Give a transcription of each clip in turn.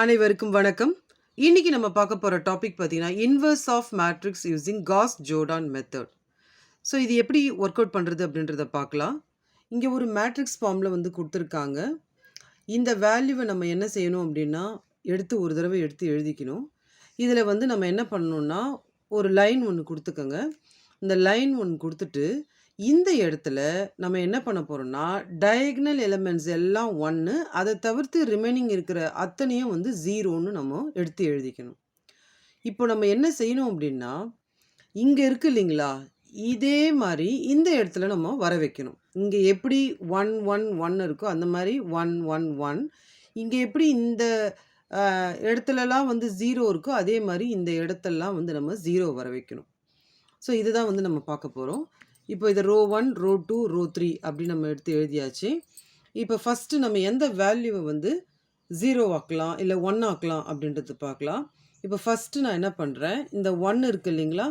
அனைவருக்கும் வணக்கம். இன்னைக்கு நம்ம பார்க்க போற டாபிக் பார்த்தீங்கன்னா, inverse of matrix using Gauss Jordan method. So இது எப்படி ஒர்க் அவுட் பண்றது அப்படின்றத பார்க்கலாம். இங்க ஒரு மேட்ரிக்ஸ் ஃபார்ம்ல வந்து குடுத்துருக்காங்க. இந்த வேல்யூவ நம்ம என்ன செய்யணும் அப்படின்னா, எடுத்து ஒரு தடவை எடுத்து எழுதிக்கணும். இதில வந்து நம்ம என்ன பண்ணணும்னா, ஒரு லைன் ஒண்ணு குடுத்துக்கங்க. இந்த லைன் ஒண்ணு குடுத்துட்டு, இந்த இடத்துல நம்ம என்ன பண்ண போறோம்னா, டயகனல் எலிமெண்ட்ஸ் எல்லாம் 1 அத தவிர்த்து ரிமைனிங் இருக்கிற அத்தனையும் வந்து 0ன்னு நம்ம எடுத்து எழுதிக்கணும். இப்போ நம்ம என்ன செய்யணும் அப்படின்னா, இங்க இருக்கு இல்லைங்களா? இதே மாரி இந்த இடத்துல நம்ம வர வைக்கணும். இங்க எப்படி 1, 1, 1 இருக்கோ அந்த மாரி 1, 1, 1. இங்க எப்படி இந்த இடத்துலலாம் வந்து 0 இருக்கோ, அதே மாரி இந்த இடத்தெல்லாம் வந்து நம்ம 0 வர வைக்கணும். ஸோ இதுதான் வந்து நம்ம பார்க்க போறோம். இப்போ இத ரோ 1, ரோ 2, ரோ 3 அப்படின்னு நம்ம எடுத்து எழுதியாச்சு. இப்போ ஃபர்ஸ்ட்டு நம்ம எந்த வேல்யூவ வந்து 0 ஆக்கலாம், இல்ல 1 ஆக்கலாம் அப்படின்றது பார்க்கலாம். இப்போ ஃபர்ஸ்ட்டு நான் என்ன பண்றேன், இந்த 1 இருக்கு இல்லைங்களா?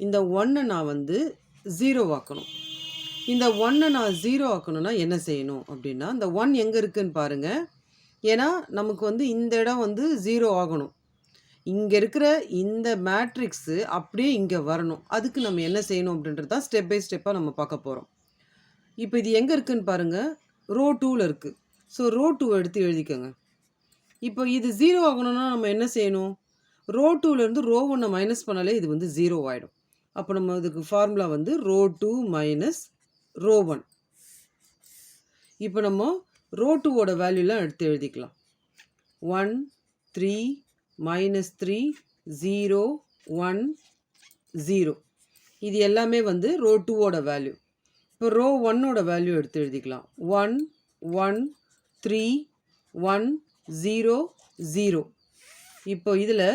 இந்த 1 நான் வந்து 0 ஆக்கணும். இந்த 1 நான் 0 ஆக்கணும்னா என்ன செய்யணும் அப்படின்னா, இந்த 1 எங்க இருக்குன்னு பாருங்க. ஏன்னா, நமக்கு வந்து இந்த இடம் வந்து 0 ஆகணும். இங்க இருக்கிற இந்த மேட்ரிக்ஸு அப்படியே இங்க வரணும். அதுக்கு நம்ம என்ன செய்யணும் அப்படின்றது தான் ஸ்டெப் பை ஸ்டெப்பா நம்ம பார்க்க போறோம். இப்போ இது எங்க இருக்குன்னு பாருங்க. ரோ 2ல இருக்கு. ஸோ ரோ 2 எடுத்து எழுதிக்கங்க. இப்போ இது 0 ஆகணும்னா நம்ம என்ன செய்யணும்? ரோ 2லேருந்து ரோ 1 மைனஸ் பண்ணாலே இது வந்து 0 ஆயிடும். அப்போ நம்ம இதுக்கு ஃபார்முலா வந்து ரோ 2 மைனஸ் ரோ 1. இப்போ நம்ம ரோ 2ஓட வேல்யூலாம் எடுத்து எழுதிக்கலாம். 1, 3, -3, 0, 1, 0. இது எல்லாமே வந்து ரோ 2ஓட வேல்யூ. இப்போ ரோ 1ஓட வேல்யூ எடுத்து எழுதிக்கலாம். 1, 1, 3, 1, 0, 0. இப்போ இதில்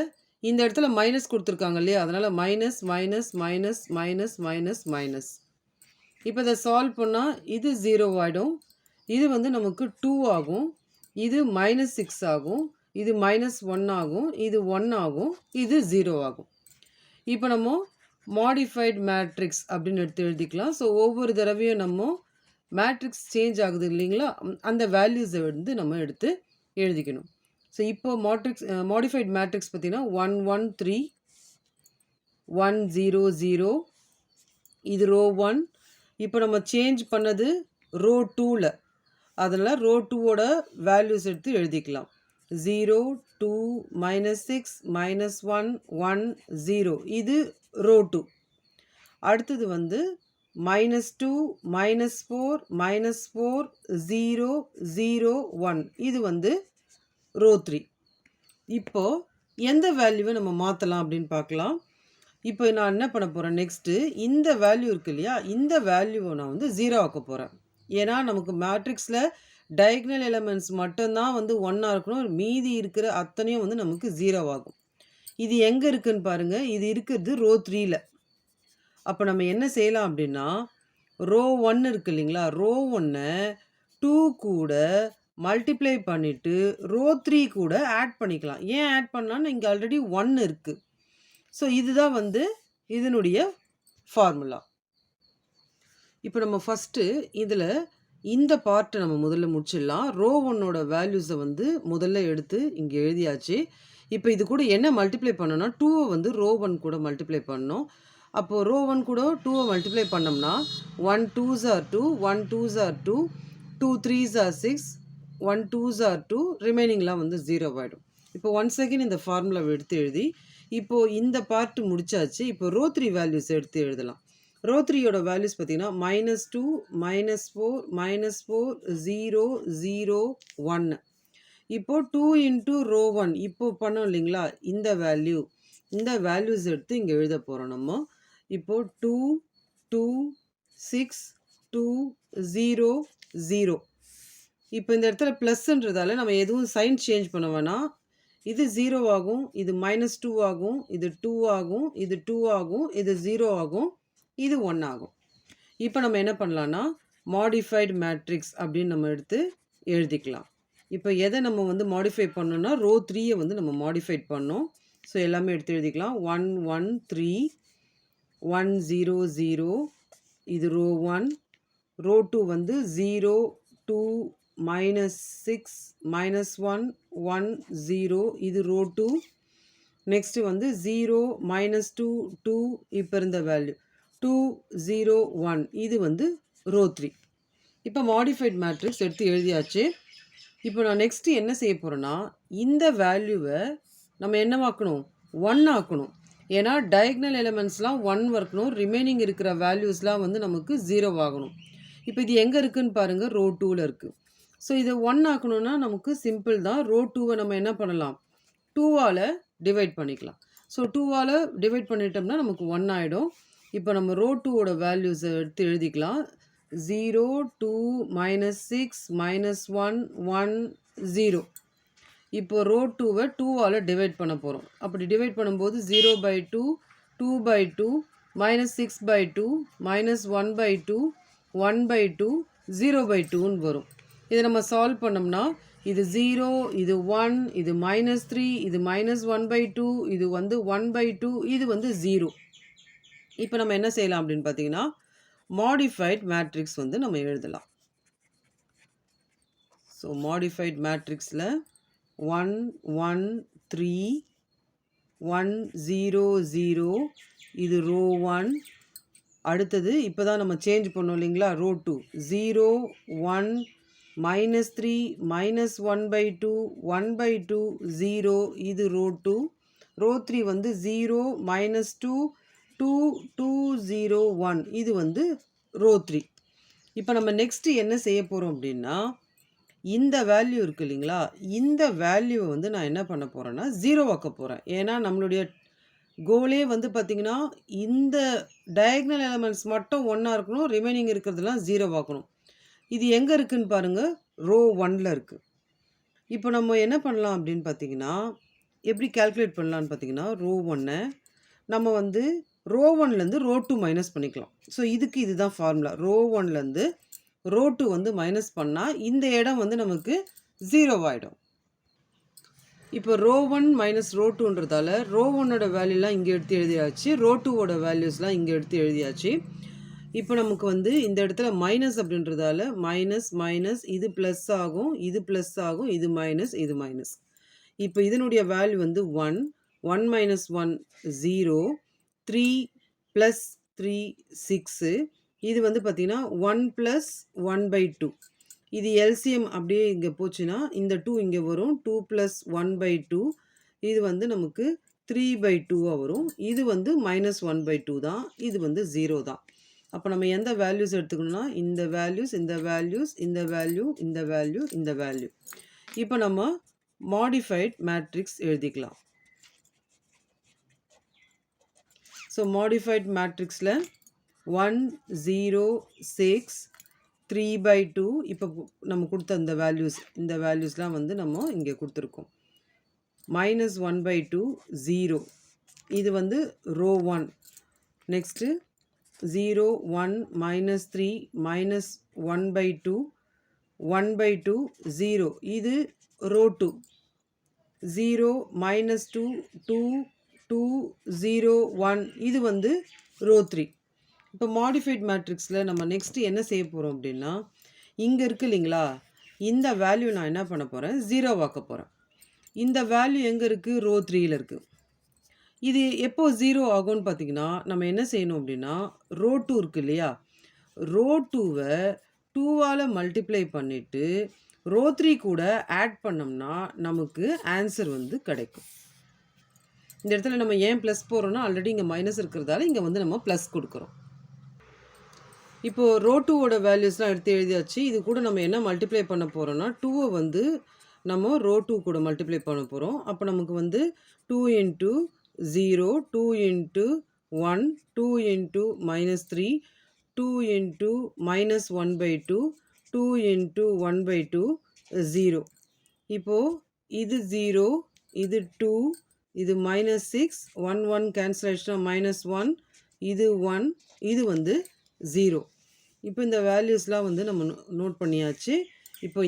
இந்த இடத்துல மைனஸ் கொடுத்துருக்காங்க இல்லையா? அதனால் minus minus minus minus minus minus. இப்போ இதை சால்வ் பண்ணால் இது 0 ஆகிடும். இது வந்து நமக்கு 2 ஆகும். இது -6 ஆகும். இது -1 ஆகும். இது 1 ஆகும். இது 0 ஆகும். இப்போ நம்ம மாடிஃபைட் மேட்ரிக்ஸ் அப்படின்னு எடுத்து எழுதிக்கலாம். ஸோ ஒவ்வொரு தடவையும் நம்ம மேட்ரிக்ஸ் சேஞ்ச் ஆகுது இல்லைங்களா? அந்த வேல்யூஸை வந்து நம்ம எடுத்து எழுதிக்கணும். ஸோ இப்போ மாடிஃபைட் மேட்ரிக்ஸ் பார்த்தீங்கன்னா 1, 1, 3, 1, 0, 0. இது ரோ 1. இப்போ நம்ம சேஞ்ச் பண்ணது ரோ 2ல. அதனால் ரோ 2ஓட வேல்யூஸ் எடுத்து எழுதிக்கலாம். 0, 2, -6, -1, 1, 0. இது ரோ 2. அடுத்தது வந்து -2, -4, -4, 0, 0, 1. இது வந்து ரோ 3. இப்போ எந்த வேல்யூவை நம்ம மாற்றலாம் அப்படின்னு பார்க்கலாம். இப்போ நான் என்ன பண்ண போகிறேன் நெக்ஸ்ட்டு, இந்த வேல்யூ இருக்கு இல்லையா? இந்த வேல்யூவை நான் வந்து 0 ஆக்க போகிறேன். ஏன்னா நமக்கு மேட்ரிக்ஸில் டயகனல் எலிமெண்ட்ஸ் மட்டும்தான் வந்து 1ஆ இருக்கணும். மீதி இருக்கிற அத்தனையும் வந்து நமக்கு 0 ஆகும். இது எங்கே இருக்குன்னு பாருங்கள். இது இருக்கிறது ரோ 3ல. அப்போ நம்ம என்ன செய்யலாம் அப்படின்னா, ரோ 1 இருக்கு இல்லைங்களா? ரோ 1ஐ 2 கூட மல்டிப்ளை பண்ணிவிட்டு ரோ 3 கூட ஆட் பண்ணிக்கலாம். ஏன் ஆட் பண்ணலான்னு இங்கே ஆல்ரெடி 1 இருக்குது. ஸோ இதுதான் வந்து இதனுடைய ஃபார்முலா. இப்போ நம்ம ஃபஸ்ட்டு இதில் இந்த பார்ட்டை நம்ம முதல்ல முடிச்சிடலாம். ரோ 1ஓட வேல்யூஸை வந்து முதல்ல எடுத்து இங்கே எழுதியாச்சு. இப்போ இது கூட என்ன மல்டிப்ளை பண்ணணும்னா 2வை வந்து ரோ 1 கூட மல்டிப்ளை பண்ணணும். அப்போது ரோ 1 கூட 2வை மல்டிப்ளை பண்ணோம்னா 1 2s are 2, 1 2s are 2, 2 3s are 6, 1 2s are 2, ரிமைனிங்லாம் வந்து 0 ஆகிடும். இப்போ ஒன்ஸ் அகெயின் இந்த ஃபார்முலாவை எடுத்து எழுதி இப்போது இந்த பார்ட்டு முடிச்சாச்சு. இப்போ ரோ 3 வேல்யூஸ் எடுத்து எழுதலாம். ரோ 3யோட வேல்யூஸ் பார்த்தீங்கன்னா -2, -4, -4, 0, 0, 1. இப்போ 2 இன்ட்டு ரோ 1 இப்போ பண்ணோம் இல்லைங்களா? இந்த வேல்யூஸ் எடுத்து இங்கே எழுத போகிறோம் நம்ம. இப்போ 2, 2, 6, 2, 0, 0. இப்போ இந்த இடத்துல ப்ளஸ்ன்றதால நம்ம எதுவும் சைன் சேஞ்ச் பண்ண வேணாம். இது 0 ஆகும். இது -2 ஆகும். இது 2 ஆகும். இது 2 ஆகும். இது 0 ஆகும். இது 1 ஆகும். இப்போ நம்ம என்ன பண்ணலான்னா, மாடிஃபைடு மேட்ரிக்ஸ் அப்படின்னு நம்ம எடுத்து எழுதிக்கலாம். இப்போ எதை நம்ம வந்து மாடிஃபை பண்ணோம்னா, ரோ 3ஐ வந்து நம்ம மாடிஃபைட் பண்ணோம். ஸோ எல்லாமே எடுத்து எழுதிக்கலாம். 1, 1, 3, 1, 0, 0. இது ரோ 1. ரோ 2 வந்து 0, 2, -6 -1 1 0 இது ரோ 2. நெக்ஸ்ட்டு வந்து 0 -2 2 இப்போ இருந்த வேல்யூ 2 0 1 இது வந்து ரோ 3. இப்போ மாடிஃபைட் மேட்ரிக்ஸ் எடுத்து எழுதியாச்சு. இப்போ நான் நெக்ஸ்ட்டு என்ன செய்ய போகிறேன்னா, இந்த வேல்யூவை நம்ம என்னவாக்கணும், 1 ஆக்கணும். ஏன்னா டயக்னல் எலிமெண்ட்ஸ்லாம் 1 இருக்கணும், ரிமைனிங் இருக்கிற வேல்யூஸ்லாம் வந்து நமக்கு 0 ஆகணும். இப்போ இது எங்கே இருக்குதுன்னு பாருங்கள், ரோ 2ல் இருக்குது. ஸோ இதை 1 ஆக்கணும்னா நமக்கு சிம்பிள் தான். ரோ 2வை நம்ம என்ன பண்ணலாம், 2ஆல் டிவைட் பண்ணிக்கலாம். ஸோ 2ஆல் டிவைட் பண்ணிட்டோம்னா நமக்கு 1 ஆகிடும். இப்போ நம்ம ரோ 2ஓட வேல்யூஸை எடுத்து எழுதிக்கலாம். 0 2 -6 -1 1 0. இப்போ ரோ 2வை 2ஆல் டிவைட் பண்ண போகிறோம். அப்படி டிவைட் பண்ணும்போது 0/2 2/2 -6/2 -1/2 1/2 0/2ன்னு வரும். இதை நம்ம சால்வ் பண்ணோம்னா இது 0 இது 1 இது -3 இது -1/2 இது வந்து 1/2 இது வந்து 0. இப்போ நம்ம என்ன செய்யலாம் அப்படின்னு பார்த்தீங்கன்னா, மாடிஃபைட் மேட்ரிக்ஸ் வந்து நம்ம எழுதலாம். ஸோ மாடிஃபைட் மேட்ரிக்ஸில் 1 1 3 1 0 0 இது ரோ 1. அடுத்தது இப்போ தான் நம்ம சேஞ்ச் பண்ணோம் இல்லைங்களா, ரோ 2 0 1 -3 -1/2 1/2 0 இது ரோ 2. ரோ 3 வந்து 0 -2 2 2 0 1 இது வந்து ரோ 3. இப்போ நம்ம நெக்ஸ்ட்டு என்ன செய்ய போகிறோம் அப்படின்னா, இந்த வேல்யூ இருக்குது இல்லைங்களா, இந்த வேல்யூவை வந்து நான் என்ன பண்ண போகிறேன்னா 0 ஆக்க போகிறேன். ஏன்னா நம்மளுடைய கோலே வந்து பார்த்திங்கன்னா, இந்த டயக்னல் எலிமெண்ட்ஸ் மட்டும் 1 இருக்கணும், ரிமைனிங் இருக்கிறதுலாம் 0 ஆக்கணும். இது எங்கே இருக்குதுன்னு பாருங்கள், ரோ 1ல் இருக்குது. இப்போ நம்ம என்ன பண்ணலாம் அப்படின்னு பார்த்தீங்கன்னா, எப்படி கால்குலேட் பண்ணலான்னு பார்த்தீங்கன்னா, ரோ 1ஐ நம்ம வந்து ரோ 1லேருந்து ரோ 2 மைனஸ் பண்ணிக்கலாம். ஸோ இதுக்கு இதுதான் ஃபார்முலா. ரோ 1லேருந்து ரோ 2 வந்து மைனஸ் பண்ணால் இந்த இடம் வந்து நமக்கு 0 ஆகிடும். இப்போ ரோ 1 மைனஸ் ரோ 2ன்றதால ரோ 1ஓட வேல்யூலாம் இங்கே எடுத்து எழுதியாச்சு, ரோ 2ஓட வேல்யூஸ்லாம் இங்கே எடுத்து எழுதியாச்சு. இப்போ நமக்கு வந்து இந்த இடத்துல மைனஸ் அப்படின்றதால மைனஸ் மைனஸ் இது ப்ளஸ் ஆகும், இது ப்ளஸ் ஆகும், இது மைனஸ், இது மைனஸ். இப்போ இதனுடைய வேல்யூ வந்து 1 1 -1 0 3 + 3 6 இது வந்து பார்த்திங்கன்னா 1 + 1/2. இது எல்சிஎம் அப்படியே இங்கே போச்சுன்னா இந்த 2 இங்கே வரும், 2 + 1/2 இது வந்து நமக்கு 3/2 வரும். இது வந்து -1/2 தான், இது வந்து 0 தான். அப்போ நம்ம எந்த வேல்யூஸ் எடுத்துக்கணும்னா இந்த வேல்யூஸ் இந்த வேல்யூஸ் இந்த வேல்யூ இந்த வேல்யூ இந்த வேல்யூ. இப்போ நம்ம மாடிஃபைட் மேட்ரிக்ஸ் எழுதிக்கலாம். ஸோ மாடிஃபைட் மேட்ரிக்ஸில் 1 0 6 3/2 இப்போ நம்ம கொடுத்த இந்த வேல்யூஸ்லாம் வந்து நம்ம இங்கே கொடுத்துருக்கோம். -1/2 0 இது வந்து ரோ 1. நெக்ஸ்ட்டு 0 1 -3 -1/2 1/2 0 இது ரோ 2. 0 -2 2 2 0 1 இது வந்து ரோ 3. இப்போ மாடிஃபைட் மேட்ரிக்ஸில் நம்ம நெக்ஸ்ட்டு என்ன செய்ய போகிறோம் அப்படின்னா, இங்கே இருக்குது இல்லைங்களா, இந்த வேல்யூ நான் என்ன பண்ண போகிறேன், 0 ஆக்க போகிறேன். இந்த வேல்யூ எங்கே இருக்குது, ரோ 3ல் இருக்குது. இது எப்போ 0 ஆகும்னு பார்த்தீங்கன்னா, நம்ம என்ன செய்யணும் அப்படின்னா, ரோ 2 இருக்குது இல்லையா, ரோ 2வை 2ஆல் மல்டிப்ளை பண்ணிவிட்டு ரோ 3 கூட ஆட் பண்ணோம்னா நமக்கு ஆன்சர் வந்து கிடைக்கும். இந்த இடத்துல நம்ம ஏன் ப்ளஸ் போகிறோம்னா, ஆல்ரெடி இங்கே மைனஸ் இருக்கிறதால இங்கே வந்து நம்ம ப்ளஸ் கொடுக்குறோம். இப்போது ரோ 2ஓட வேல்யூஸ்லாம் எடுத்து எழுதியாச்சு. இது கூட நம்ம என்ன மல்டிப்ளை பண்ண போகிறோம்னா 2வை வந்து நம்ம ரோ 2 கூட மல்டிப்ளை பண்ண போகிறோம். அப்போ நமக்கு வந்து 2 × 0 2 × 1 2 × -3 2 × -1/2 2 × 1/2 0. இப்போது இது 0 இது 2 இது -6 1 1 கேன்சல் ஆகிடுச்சுன்னா -1 இது 1 இது வந்து 0. இப்போ இந்த வேல்யூஸ்லாம் வந்து நம்ம நோட் பண்ணியாச்சு. இப்போ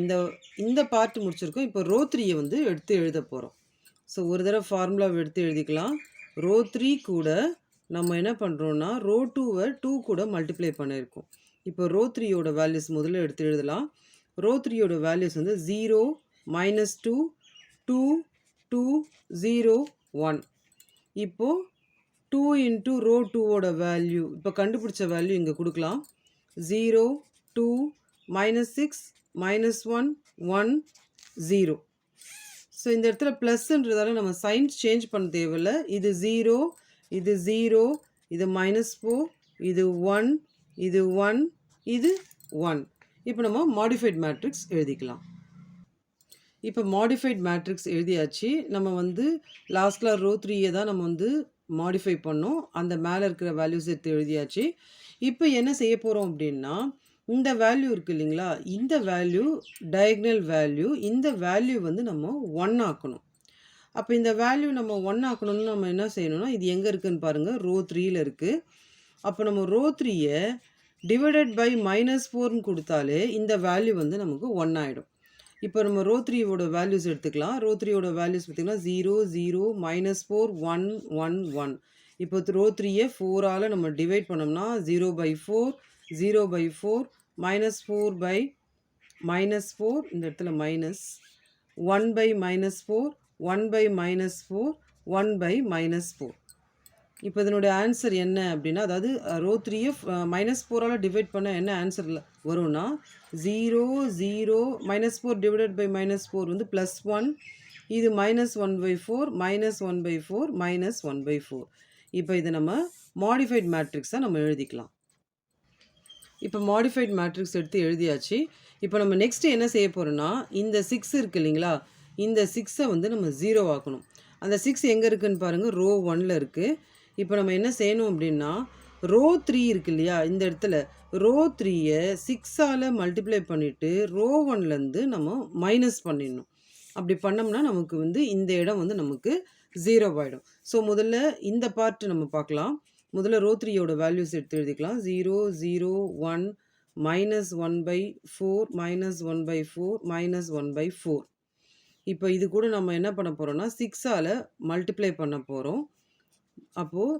இந்த பார்ட் முடிச்சிருக்கோம். இப்போ ரோ 3யை வந்து எடுத்து எழுத போகிறோம். ஸோ ஒரு தடவை ஃபார்முலாவை எடுத்து எழுதிக்கலாம். ரோ 3 கூட நம்ம என்ன பண்ணுறோன்னா ரோ 2வை 2 கூட மல்டிப்ளை பண்ணியிருக்கோம். இப்போ ரோ 3யோட வேல்யூஸ் முதல்ல எடுத்து எழுதலாம். ரோ 3யோட வேல்யூஸ் வந்து 0, -2, 2, 2, 0, 1. இப்போ 2 இன்ட்டு ரோ 2வோட வேல்யூ இப்போ கண்டுபிடிச்ச வேல்யூ இங்கே கொடுக்கலாம். 0, 2, -6, -1, 1, 0. ஸோ இந்த இடத்துல ப்ளஸ்ன்றதால நம்ம சைன்ஸ் சேஞ்ச் பண்ண தேவையில்ல. இது 0, இது 0, இது -4, இது 1, இது 1, இது 1. இப்போ நம்ம மாடிஃபைட் மேட்ரிக்ஸ் எழுதிக்கலாம். இப்போ மாடிஃபைட் மேட்ரிக்ஸ் எழுதியாச்சு. நம்ம வந்து லாஸ்ட்டில் ரோ 3யை தான் நம்ம வந்து மாடிஃபை பண்ணோம். அந்த மேலே இருக்கிற வேல்யூஸ் எடுத்து எழுதியாச்சு. இப்போ என்ன செய்ய போகிறோம் அப்படின்னா, இந்த வேல்யூ இருக்குது இல்லைங்களா, இந்த வேல்யூ டயக்னல் வேல்யூ, இந்த வேல்யூ வந்து நம்ம 1 ஆக்கணும். அப்போ இந்த வேல்யூ நம்ம 1 ஆக்கணும்னு நம்ம என்ன செய்யணும்னா, இது எங்கே இருக்குதுன்னு பாருங்கள், ரோ 3யில் இருக்குது. அப்போ நம்ம ரோ 3யை டிவைடட் பை -4ன்னு கொடுத்தாலே இந்த வேல்யூ வந்து நமக்கு 1 ஆகிடும். இப்போ நம்ம ரோ 3யோட வேல்யூஸ் எடுத்துக்கலாம். ரோ 3யோட வேல்யூஸ் பார்த்திங்கன்னா 0, 0, -4, 1, 1, 1. இப்போ ரோ 3யை 4ஆல் நம்ம டிவைட் பண்ணோம்னா 0/4, 0/4, -4 by -4, இந்த இடத்துல மைனஸ், 1/-4, 1/-4, 1/-4. இப்போ இதனுடைய ஆன்சர் என்ன அப்படின்னா, அதாவது ரோ 3யை -4ஆல் டிவைட் பண்ண என்ன ஆன்சரில் வரும்னா 0, 0, -4 டிவைடட் பை -4 வந்து +1, இது -1/4, -1/4, -1/4. இப்போ இதை நம்ம மாடிஃபைட் மேட்ரிக்ஸாக நம்ம எழுதிக்கலாம். இப்போ மாடிஃபைட் மேட்ரிக்ஸ் எடுத்து எழுதியாச்சு. இப்போ நம்ம நெக்ஸ்ட்டு என்ன செய்ய போகிறோன்னா, இந்த 6 இருக்குது இல்லைங்களா, இந்த 6ஐ வந்து நம்ம 0 ஆக்கணும். அந்த 6 எங்கே இருக்குதுன்னு பாருங்கள், ரோ 1ல் இருக்குது. இப்போ நம்ம என்ன செய்யணும் அப்படின்னா, ரோ 3 இருக்கு இல்லையா, இந்த இடத்துல ரோ 3யை 6ஆல் மல்டிப்ளை பண்ணிவிட்டு ரோ 1லேருந்து நம்ம மைனஸ் பண்ணிடணும். அப்படி பண்ணோம்னா நமக்கு வந்து இந்த இடம் வந்து நமக்கு 0 ஆகிடும். ஸோ முதல்ல இந்த பார்ட் நம்ம பார்க்கலாம். முதல்ல ரோ 3யோட வேல்யூஸ் எடுத்து எழுதிக்கலாம். 0, 0, 1, -1/4, -1/4, -1/4. இப்போ இது கூட நம்ம என்ன பண்ண போகிறோம்னா 6ஆல் மல்டிப்ளை பண்ண போகிறோம். அப்போது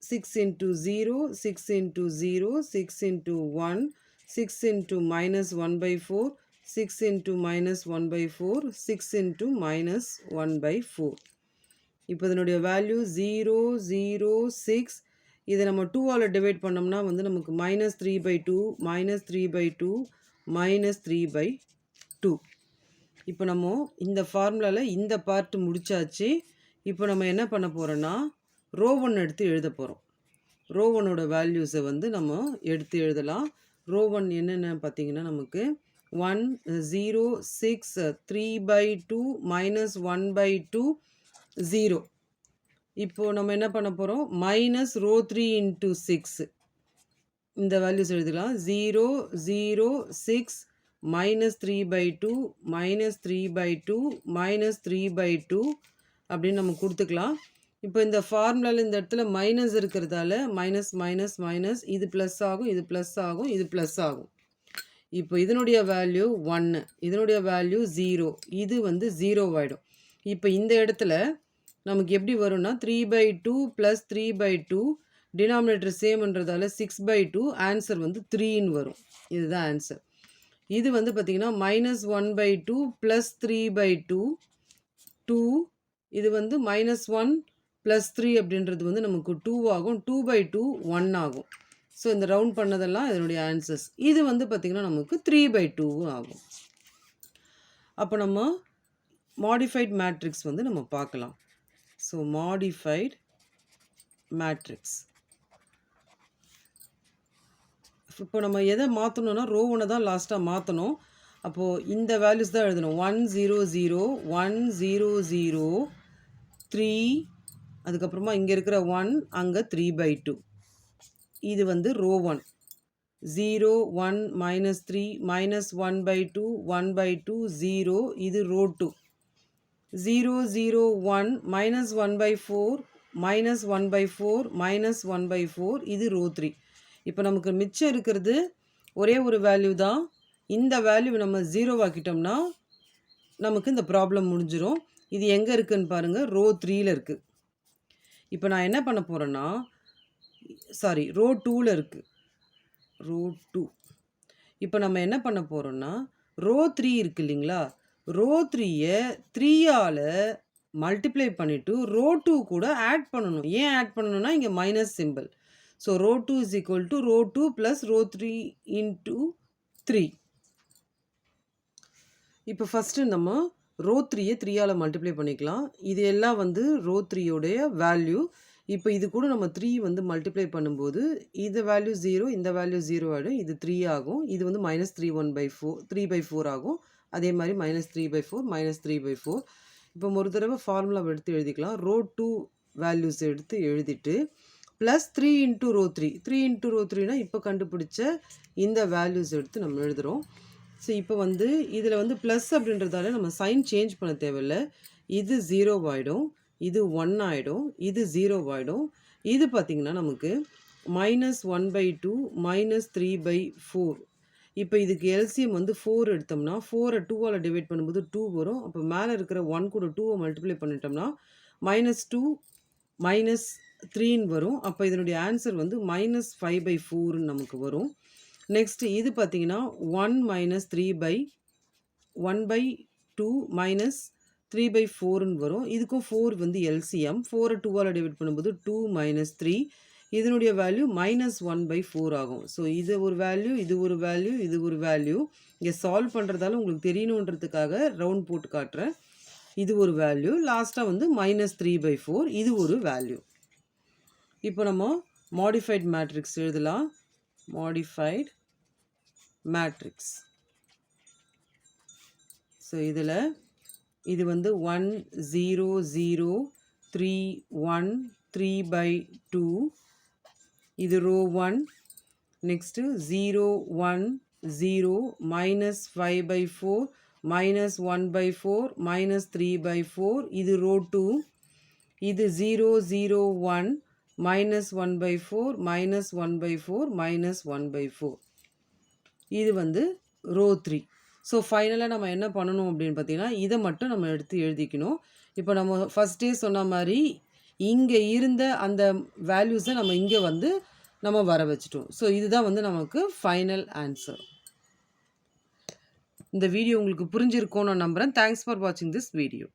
6 into 0, 6 into 0, 6 into 1, 6 into -1/4, 6 into -1/4, 6 into -1/4. இப்போ இதனுடைய வேல்யூ 0, 0, 6. இதை நம்ம 2ஆல் டிவைட் பண்ணோம்னா வந்து நமக்கு -3/2, -3/2, -3/2. இப்போ நம்ம இந்த ஃபார்முலாவில் இந்த பார்ட் முடிச்சாச்சு. இப்போ நம்ம என்ன பண்ண போகிறோன்னா, ரோ 1 எடுத்து எழுத போகிறோம். ரோ 1ஓட வேல்யூஸை வந்து நம்ம எடுத்து எழுதலாம். ரோ 1 என்னென்ன பார்த்தீங்கன்னா நமக்கு 1, 0, 6, 3/2, -1/2, 0. இப்போது நம்ம என்ன பண்ண போகிறோம், மைனஸ் ரோ 3 into 6 இந்த வேல்யூஸ் எழுதிக்கலாம். 0, 0, 6, -3/2, -3/2, -3/2 அப்படின்னு நம்ம கொடுத்துக்கலாம். இப்போ இந்த ஃபார்முலாவில் இந்த இடத்துல மைனஸ் இருக்கிறதால மைனஸ் மைனஸ் மைனஸ், இது ப்ளஸ் ஆகும், இது ப்ளஸ் ஆகும், இது ப்ளஸ் ஆகும். இப்போ இதனுடைய வேல்யூ 1, இதனுடைய வேல்யூ 0, இது வந்து 0 ஆகிடும். இப்போ இந்த இடத்துல நமக்கு எப்படி வரும்னா 3/2 + 3/2, டினாமினேட்டர் சேம்ன்றதால 6/2, ஆன்சர் வந்து 3ன்னு வரும். இதுதான் ஆன்சர். இது வந்து பார்த்திங்கன்னா -1/2 + 3/2, 2. இது வந்து -1 + 3 அப்படின்றது வந்து நமக்கு 2 ஆகும். 2/2 1 ஆகும். ஸோ இந்த ரவுண்ட் பண்ணதெல்லாம் இதனுடைய ஆன்சர்ஸ். இது வந்து பார்த்திங்கன்னா நமக்கு 3/2 ஆகும். அப்போ நம்ம மாடிஃபைட் மேட்ரிக்ஸ் வந்து நம்ம பார்க்கலாம். So modified matrix. இப்போ நம்ம எதை மாற்றணும்னா ரோ 1 தான் லாஸ்ட்டாக மாற்றணும். அப்போது இந்த வேல்யூஸ் தான் எழுதணும். 1 0 0 1 0 0 3, அதுக்கப்புறமா இங்கே இருக்கிற 1, அங்கே 3/2. இது வந்து ரோ 1. 0 1 -3 -1/2 1/2 0, இது ரோ 2. 0 0 1 -1/4 -1/4 -1/4, இது ரோ 3. இப்போ நமக்கு மிச்சம் இருக்கிறது ஒரே ஒரு வேல்யூ தான். இந்த வேல்யூ நம்ம 0 ஆக்கிட்டோம்னா நமக்கு இந்த ப்ராப்ளம் முடிஞ்சிடும். இது எங்கே இருக்குதுன்னு பாருங்கள், ரோ 3ல் இருக்குது. இப்போ நான் என்ன பண்ண போகிறேன்னா, ரோ 2ல் இருக்குது. ரோ 2. இப்போ நம்ம என்ன பண்ண போகிறோம்னா, ரோ 3 இருக்கு இல்லைங்களா? ரோ 3ய 3 ஆல மல்டிப்ளை பண்ணிட்டு ரோ 2 கூட ஆட் பண்ணணும். ஏன் ஆட் பண்ணணும்னா, இங்க minus symbol. So row 2 is equal to row 2 plus row 3 into 3. இப்போ ஃபர்ஸ்ட்டு நம்ம ரோ 3ய 3 ஆல மல்டிப்ளை பண்ணிக்கலாம். இது எல்லாம் வந்து ரோ 3 உடைய வேல்யூ. இப்போ இது கூட நம்ம 3 வந்து மல்டிப்ளை பண்ணும்போது, இந்த வேல்யூ 0, இந்த வேல்யூ 0 ஆயிடும். இது 3 ஆகும். இது வந்து -3/4 3/4 ஆகும். அதே மாரி -3/4 -3/4. இப்போ ஒரு தடவ ஃபார்முலாவ எடுத்து எழுதிக்கலாம். ரோ 2 வேல்யூஸ் எடுத்து எழுதிட்டு, plus 3 into row 3. 3 into row 3னா இப்போ கண்டுபிடிச்ச இந்த வேல்யூஸ் எடுத்து நம்ம எழுதுறோம். ஸோ இப்போ வந்து இதில் வந்து ப்ளஸ் அப்படின்றதால நம்ம சைன் சேஞ்ச் பண்ண தேவையில்ல. இது 0 ஆயிடும். இது 1 ஆயிடும். இது 0 ஆயிடும். இது பார்த்தீங்கன்னா நமக்கு -1/2 -3/4. இப்போ இதுக்கு எல்சிஎம் வந்து 4 எடுத்தோம்னா 4 2ஆல டிவைட் பண்ணும்போது 2 வரும். அப்போ மேலே இருக்கிற 1 கூட 2 மல்டிப்ளை பண்ணிட்டோம்னா -2 -3ன்னு வரும். அப்போ இதனுடைய ஆன்சர் வந்து -5/4ன்னு நமக்கு வரும். நெக்ஸ்ட் இது பார்த்தீங்கன்னா 1/2 -3/4ன்னு வரும். இதுக்கும் 4 வந்து எல்சிஎம். 4 2ஆல டிவைட் பண்ணும்போது 2 -3. இதனுடைய வேல்யூ -1/4 ஆகும். ஸோ இது ஒரு வேல்யூ, இது ஒரு வேல்யூ, இது ஒரு வேல்யூ. இங்கே சால்வ் பண்ணுறதால உங்களுக்கு தெரியணுன்றதுக்காக ரவுண்ட் போட்டு காட்டுறேன். இது ஒரு வேல்யூ. லாஸ்ட்டாக வந்து -3/4 இது ஒரு வேல்யூ. இப்போ நம்ம மாடிஃபைட் மேட்ரிக்ஸ் எழுதலாம். Modified matrix. ஸோ இதில் இது வந்து 1 0 0 3 1 3/2. இது ரோ 1. நெக்ஸ்ட்டு 0 1 0 -5/4 -1/4 -3/4. இது ரோ 2. இது 0 0 1 -1/4 -1/4 -1/4. இது வந்து ரோ 3. ஸோ ஃபைனலாக நம்ம என்ன பண்ணணும் அப்படின்னு பார்த்தீங்கன்னா, இதை மட்டும் நம்ம எடுத்து எழுதிக்கணும். இப்போ நம்ம ஃபஸ்ட்டே சொன்ன மாதிரி இங்கே இருந்த அந்த வேல்யூஸை நம்ம இங்கே வந்து நம்ம வர வச்சுட்டோம். ஸோ இதுதான் வந்து நமக்கு ஃபைனல் ஆன்சர். இந்த வீடியோ உங்களுக்கு புரிஞ்சிருக்கும்னு நான் நம்புகிறேன். தேங்க்ஸ் ஃபார் வாட்சிங் திஸ் வீடியோ.